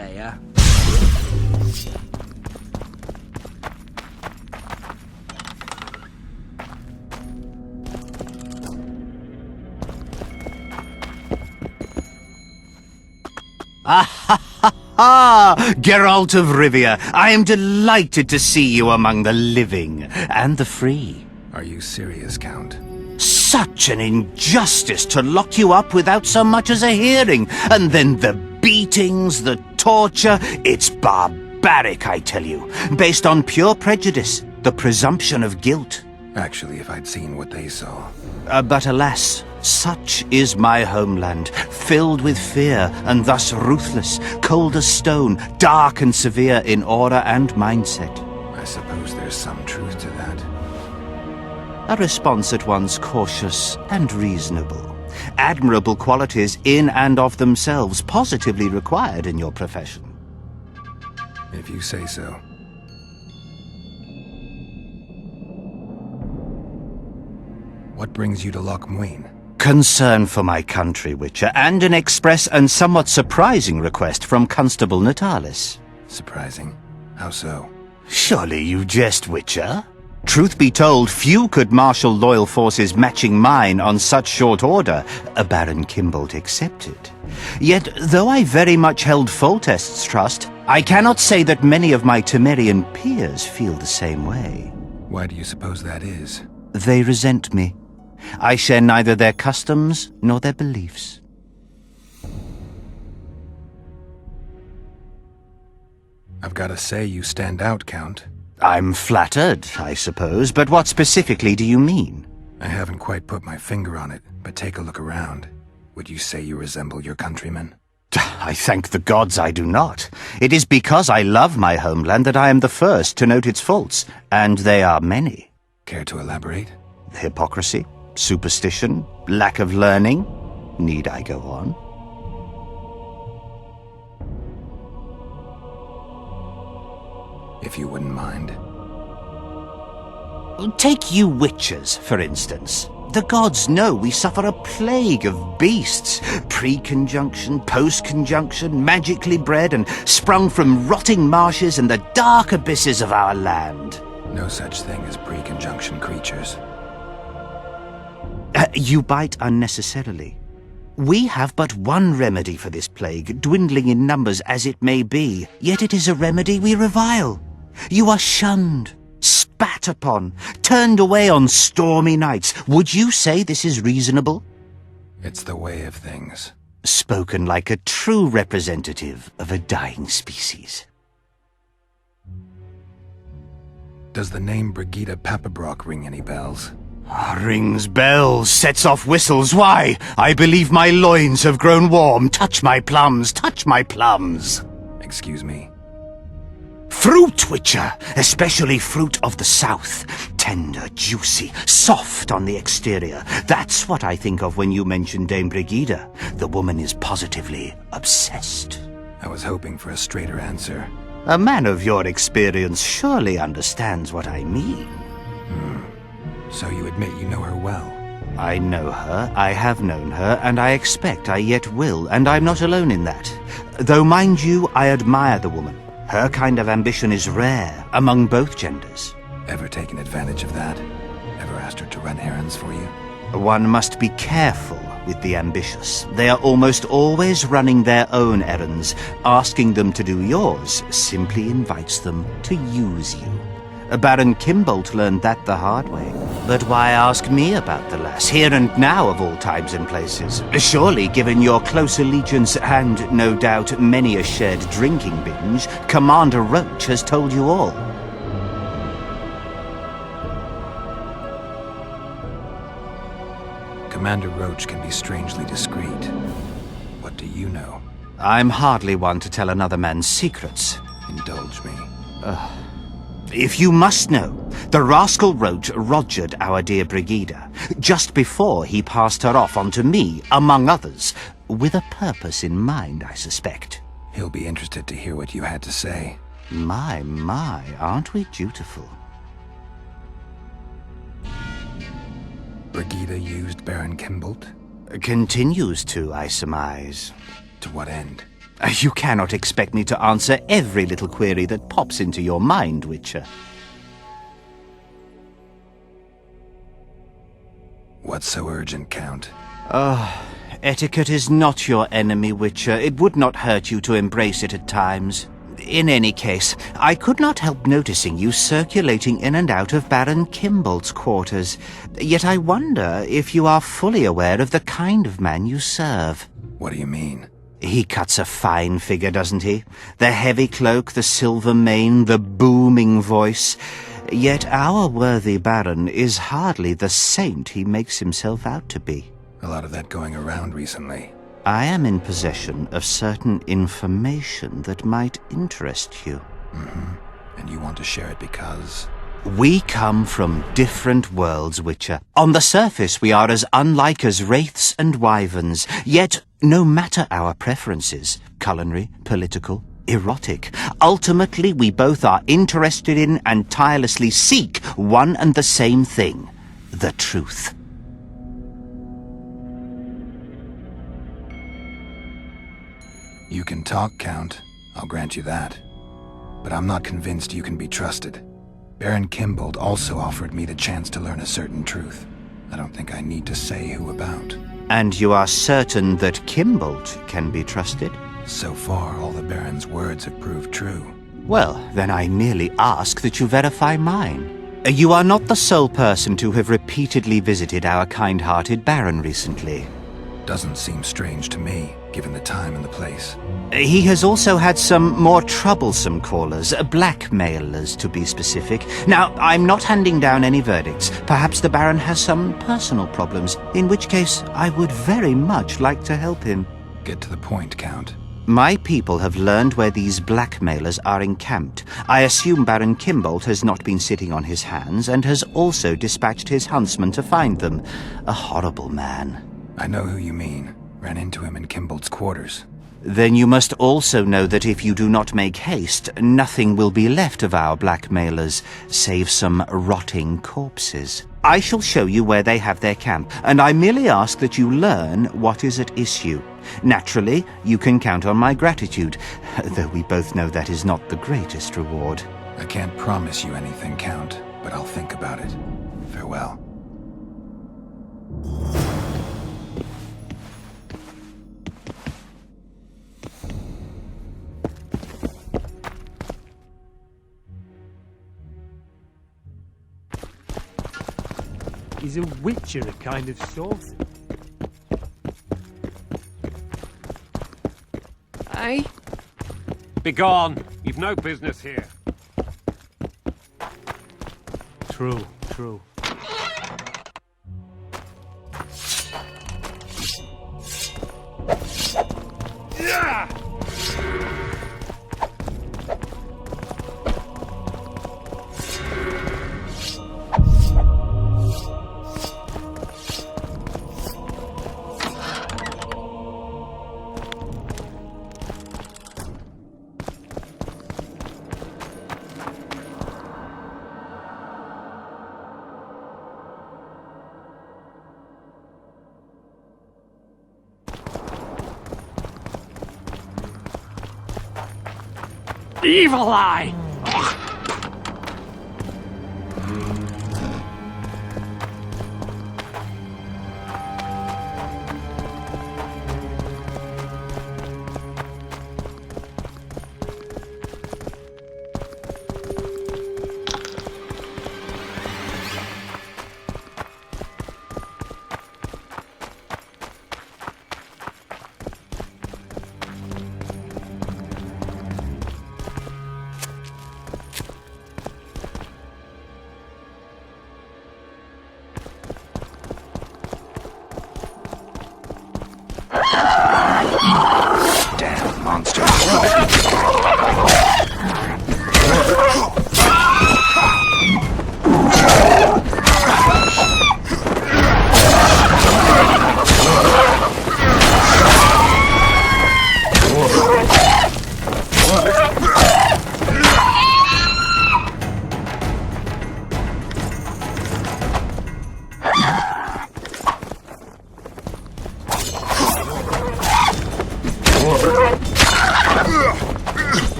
player. Ah, Geralt of Rivia, I am delighted to see you among the living and the free. Are you serious, Count? Such an injustice to lock you up without so much as a hearing, and then the beatings, the torture. It's barbaric, I tell you, based on pure prejudice, the presumption of guilt. Actually, if I'd seen what they saw. But alas, such is my homeland, filled with fear and thus ruthless, cold as stone, dark and severe in aura and mindset. I suppose there's some truth to that. A response at once cautious and reasonable. Admirable qualities in and of themselves, positively required in your profession. If you say so. What brings you to Loch Muin? Concern for my country, Witcher, and an express and somewhat surprising request from Constable Natalis. Surprising? How so? Surely you jest, Witcher? Truth be told, few could marshal loyal forces matching mine on such short order, Baron Kimbolt excepted. Yet, though I very much held Foltest's trust, I cannot say that many of my Temerian peers feel the same way. Why do you suppose that is? They resent me. I share neither their customs nor their beliefs. I've got to say you stand out, Count. I'm flattered, I suppose, but what specifically do you mean? I haven't quite put my finger on it, but take a look around. Would you say you resemble your countrymen? I thank the gods I do not. It is because I love my homeland that I am the first to note its faults, and they are many. Care to elaborate? Hypocrisy, superstition, lack of learning. Need I go on? If you wouldn't mind. Take you witches, for instance. The gods know we suffer a plague of beasts. Pre-conjunction, post-conjunction, magically bred and sprung from rotting marshes and the dark abysses of our land. No such thing as pre-conjunction creatures. You bite unnecessarily. We have but one remedy for this plague, dwindling in numbers as it may be, yet it is a remedy we revile. You are shunned, spat upon, turned away on stormy nights. Would you say this is reasonable? It's the way of things. Spoken like a true representative of a dying species. Does the name Brigida Papabrock ring any bells? Rings bells, sets off whistles. Why? I believe my loins have grown warm. Touch my plums, touch my plums. Excuse me? Fruit, Witcher, especially fruit of the south. Tender, juicy, soft on the exterior. That's what I think of when you mention Dame Brigida. The woman is positively obsessed. I was hoping for a straighter answer. A man of your experience surely understands what I mean. So you admit you know her well? I know her, I have known her, and I expect I yet will, and I'm not alone in that. Though, mind you, I admire the woman. Her kind of ambition is rare among both genders. Ever taken advantage of that? Ever asked her to run errands for you? One must be careful with the ambitious. They are almost always running their own errands. Asking them to do yours simply invites them to use you. Baron Kimbolt learned that the hard way. But why ask me about the lass, here and now of all times and places? Surely, given your close allegiance and, no doubt, many a shared drinking binge, Commander Roach has told you all. Commander Roach can be strangely discreet. What do you know? I'm hardly one to tell another man's secrets. Indulge me. If you must know, the rascal Roach rogered our dear Brigida, just before he passed her off onto me, among others, with a purpose in mind, I suspect. He'll be interested to hear what you had to say. My, aren't we dutiful? Brigida used Baron Kimbolt? Continues to, I surmise. To what end? You cannot expect me to answer every little query that pops into your mind, Witcher. What's so urgent, Count? Etiquette is not your enemy, Witcher. It would not hurt you to embrace it at times. In any case, I could not help noticing you circulating in and out of Baron Kimbolt's quarters. Yet I wonder if you are fully aware of the kind of man you serve. What do you mean? He cuts a fine figure, doesn't he? The heavy cloak, the silver mane, the booming voice. Yet our worthy Baron is hardly the saint he makes himself out to be. A lot of that going around recently. I am in possession of certain information that might interest you. And you want to share it because... We come from different worlds, Witcher. On the surface, we are as unlike as wraiths and wyverns. Yet, no matter our preferences, culinary, political, erotic, ultimately we both are interested in and tirelessly seek one and the same thing: the truth. You can talk, Count. I'll grant you that. But I'm not convinced you can be trusted. Baron Kimbolt also offered me the chance to learn a certain truth. I don't think I need to say who about. And you are certain that Kimbolt can be trusted? So far, all the Baron's words have proved true. Well, then I merely ask that you verify mine. You are not the sole person to have repeatedly visited our kind-hearted Baron recently. Doesn't seem strange to me, given the time and the place. He has also had some more troublesome callers, blackmailers to be specific. Now, I'm not handing down any verdicts. Perhaps the Baron has some personal problems, in which case I would very much like to help him. Get to the point, Count. My people have learned where these blackmailers are encamped. I assume Baron Kimbolt has not been sitting on his hands and has also dispatched his huntsman to find them. A horrible man. I know who you mean. Ran into him in Kimbolt's quarters. Then you must also know that if you do not make haste, nothing will be left of our blackmailers, save some rotting corpses. I shall show you where they have their camp, and I merely ask that you learn what is at issue. Naturally, you can count on my gratitude, though we both know that is not the greatest reward. I can't promise you anything, Count, but I'll think about it. Farewell. Is a witcher a kind of sorcerer? Aye? Begone! You've no business here. True, true. Evil eye!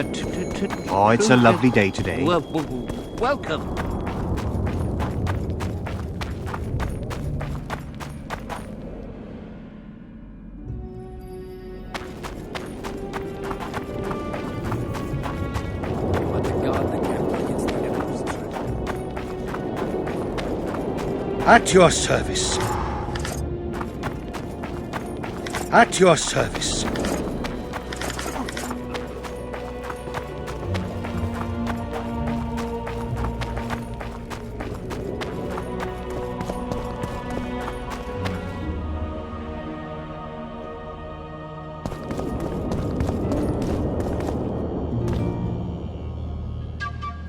Oh, it's a lovely day today. Welcome. At your service. At your service.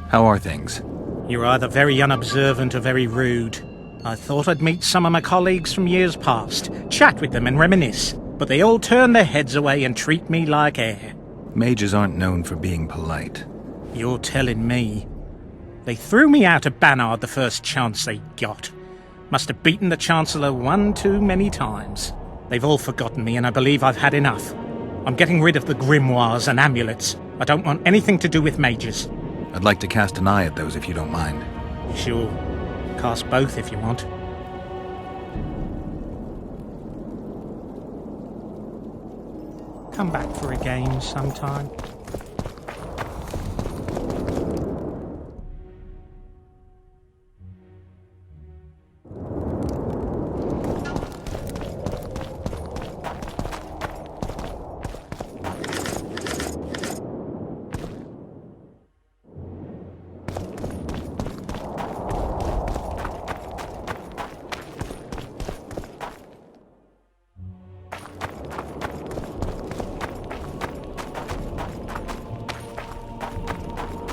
How are things? You're either very unobservant or very rude. I thought I'd meet some of my colleagues from years past, chat with them and reminisce, but they all turn their heads away and treat me like air. Mages aren't known for being polite. You're telling me. They threw me out of Banard the first chance they got. Must have beaten the Chancellor one too many times. They've all forgotten me and I believe I've had enough. I'm getting rid of the grimoires and amulets. I don't want anything to do with mages. I'd like to cast an eye at those if you don't mind. Sure. Cast both if you want. Come back for a game sometime.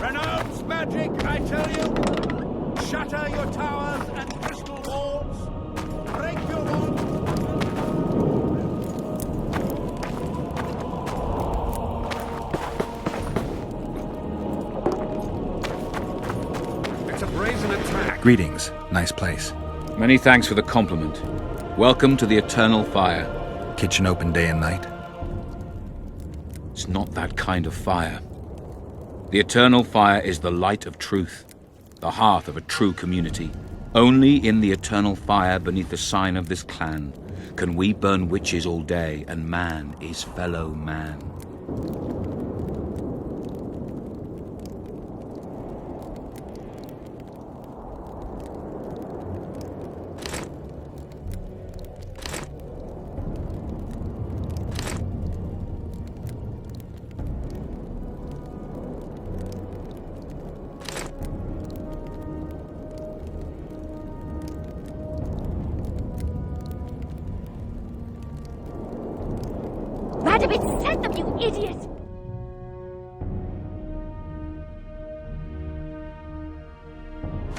Renounce magic, I tell you! Shatter your towers and crystal walls! Break your wands! It's a brazen attack. Greetings. Nice place. Many thanks for the compliment. Welcome to the Eternal Fire. Kitchen open day and night? It's not that kind of fire. The Eternal Fire is the light of truth, the hearth of a true community. Only in the Eternal Fire beneath the sign of this clan can we burn witches all day and man is fellow man. Radovich sent them, you idiot!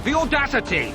The audacity!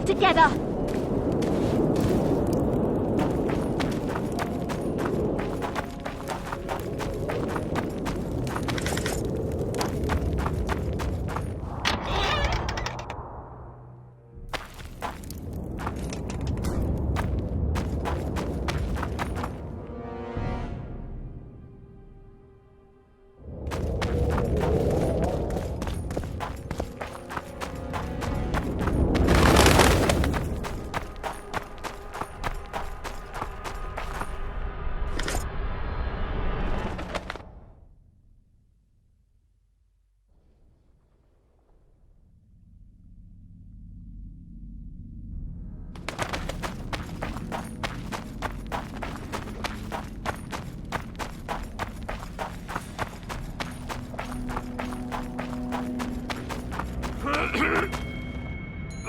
yourself together!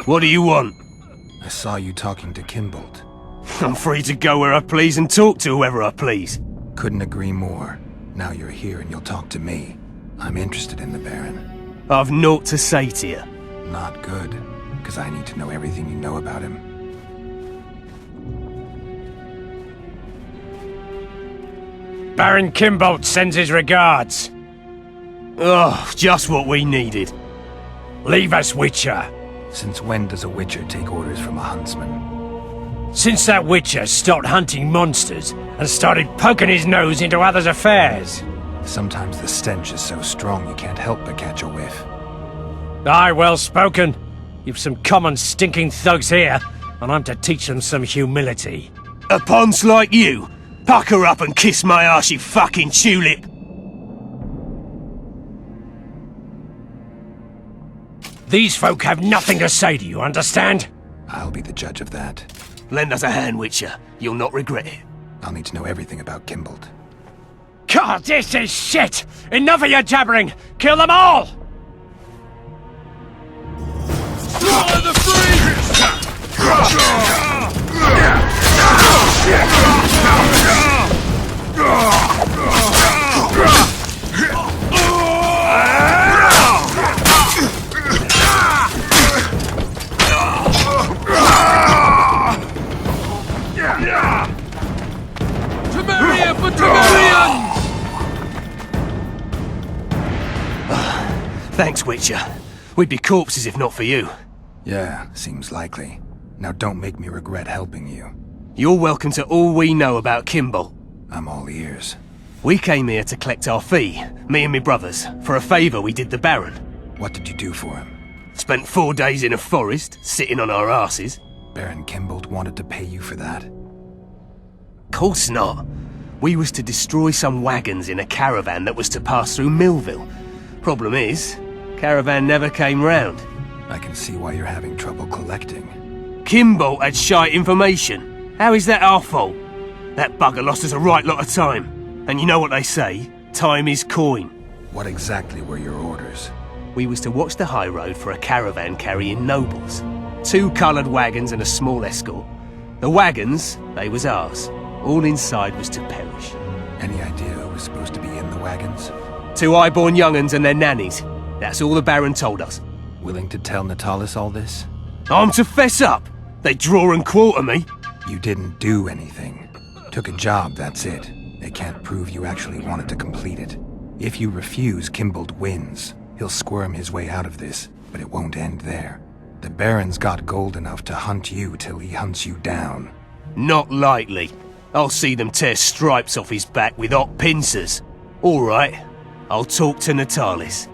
What do you want? I saw you talking to Kimbolt. I'm free to go where I please and talk to whoever I please. Couldn't agree more. Now you're here and you'll talk to me. I'm interested in the Baron. I've naught to say to you. Not good, because I need to know everything you know about him. Baron Kimbolt sends his regards. Oh, just what we needed. Leave us, Witcher. Since when does a Witcher take orders from a huntsman? Since that Witcher stopped hunting monsters and started poking his nose into others' affairs. Sometimes the stench is so strong you can't help but catch a whiff. Aye, well spoken. You've some common stinking thugs here, and I'm to teach them some humility. A ponce like you? Pucker up and kiss my arse, you fucking tulip! These folk have nothing to say to you, understand? I'll be the judge of that. Lend us a hand, Witcher. You'll not regret it. I'll need to know everything about Kimbolt. God, this is shit! Enough of your jabbering! Kill them all! Slaughter the Temerian for Temerian! Thanks, Witcher. We'd be corpses if not for you. Yeah, seems likely. Now don't make me regret helping you. You're welcome to all we know about Kimbolt. I'm all ears. We came here to collect our fee, me and me brothers, for a favour we did the Baron. What did you do for him? Spent 4 days in a forest, sitting on our asses. Baron Kimbolt wanted to pay you for that? Course not. We was to destroy some wagons in a caravan that was to pass through Millville. Problem is, caravan never came round. I can see why you're having trouble collecting. Kimbolt had shite information. How is that our fault? That bugger lost us a right lot of time. And you know what they say, time is coin. What exactly were your orders? We was to watch the high road for a caravan carrying nobles. 2 coloured wagons and a small escort. The wagons, they was ours. All inside was to perish. Any idea who was supposed to be in the wagons? 2 high-born young'uns and their nannies. That's all the Baron told us. Willing to tell Natalis all this? I'm to fess up. They draw and quarter me. You didn't do anything. Took a job, that's it. They can't prove you actually wanted to complete it. If you refuse, Kimbolt wins. He'll squirm his way out of this, but it won't end there. The Baron's got gold enough to hunt you till he hunts you down. Not likely. I'll see them tear stripes off his back with hot pincers. All right, I'll talk to Natalis.